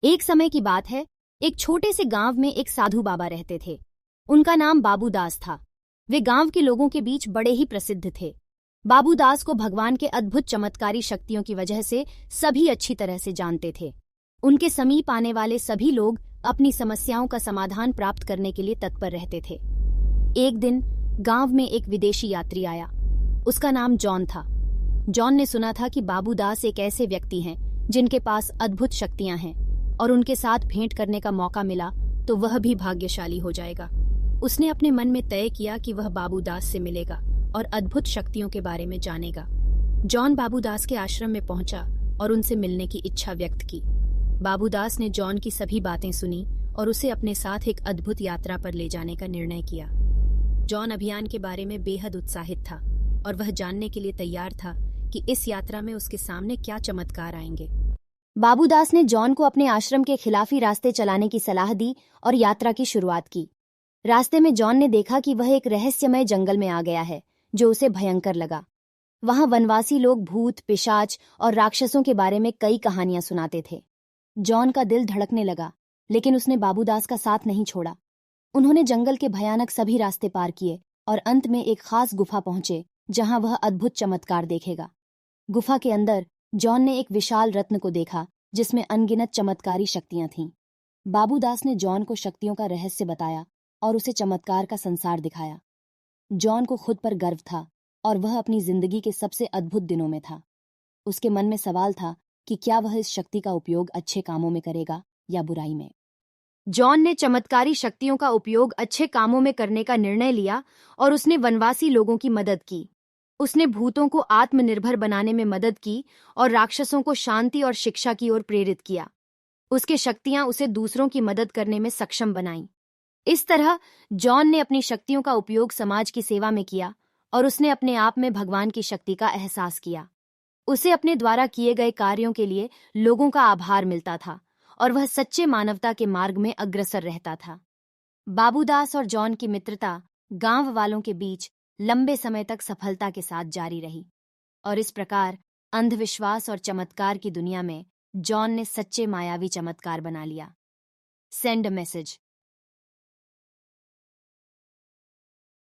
एक समय की बात है, एक छोटे से गांव में एक साधु बाबा रहते थे। उनका नाम बाबूदास था। वे गांव के लोगों के बीच बड़े ही प्रसिद्ध थे। बाबूदास को भगवान के अद्भुत चमत्कारी शक्तियों की वजह से सभी अच्छी तरह से जानते थे। उनके समीप आने वाले सभी लोग अपनी समस्याओं का समाधान प्राप्त करने के लिए तत्पर रहते थे। एक दिन गांव में एक विदेशी यात्री आया। उसका नाम जॉन था। जॉन ने सुना था कि बाबूदास एक ऐसे व्यक्ति हैं जिनके पास अद्भुत शक्तियां हैं और उनके साथ भेंट करने का मौका मिला तो वह भी भाग्यशाली हो जाएगा। उसने अपने मन में तय किया कि वह बाबूदास से मिलेगा और अद्भुत शक्तियों के बारे में जानेगा। जॉन बाबूदास के आश्रम में पहुंचा और उनसे मिलने की इच्छा व्यक्त की। बाबूदास ने जॉन की सभी बातें सुनी और उसे अपने साथ एक अद्भुत यात्रा पर ले जाने का निर्णय किया। जॉन अभियान के बारे में बेहद उत्साहित था और वह जानने के लिए तैयार था कि इस यात्रा में उसके सामने क्या चमत्कार आएंगे। बाबूदास ने जॉन को अपने आश्रम के खिलाफी रास्ते चलाने की सलाह दी और यात्रा की शुरुआत की। रास्ते में जॉन ने देखा कि वह एक रहस्यमय जंगल में आ गया है, जो उसे भयंकर लगा। वहां वनवासी लोग भूत, पिशाच और राक्षसों के बारे में कई कहानियां सुनाते थे। जॉन का दिल धड़कने लगा, लेकिन उसने बाबूदास का साथ नहीं छोड़ा। उन्होंने जंगल के भयानक सभी रास्ते पार किए और अंत में एक खास गुफा पहुंचे जहां वह अद्भुत चमत्कार देखेगा। गुफा के अंदर जॉन ने एक विशाल रत्न को देखा जिसमें अनगिनत चमत्कारी शक्तियां थीं। बाबूदास ने जॉन को शक्तियों का रहस्य बताया और उसे चमत्कार का संसार दिखाया। जॉन को खुद पर गर्व था और वह अपनी जिंदगी के सबसे अद्भुत दिनों में था। उसके मन में सवाल था कि क्या वह इस शक्ति का उपयोग अच्छे कामों में करेगा या बुराई में। जॉन ने चमत्कारी शक्तियों का उपयोग अच्छे कामों में करने का निर्णय लिया और उसने वनवासी लोगों की मदद की। उसने भूतों को आत्मनिर्भर बनाने में मदद की और राक्षसों को शांति और शिक्षा की ओर प्रेरित किया। उसके शक्तियां उसे दूसरों की मदद करने में सक्षम बनाईं। इस तरह जॉन ने अपनी शक्तियों का उपयोग समाज की सेवा में किया और उसने अपने आप में भगवान की शक्ति का एहसास किया। उसे अपने द्वारा किए गए कार्यों के लिए लोगों का आभार मिलता था और वह सच्चे मानवता के मार्ग में अग्रसर रहता था। बाबूदास और जॉन की मित्रता गांव वालों के बीच लंबे समय तक सफलता के साथ जारी रही और इस प्रकार अंधविश्वास और चमत्कार की दुनिया में जॉन ने सच्चे मायावी चमत्कार बना लिया। Send message.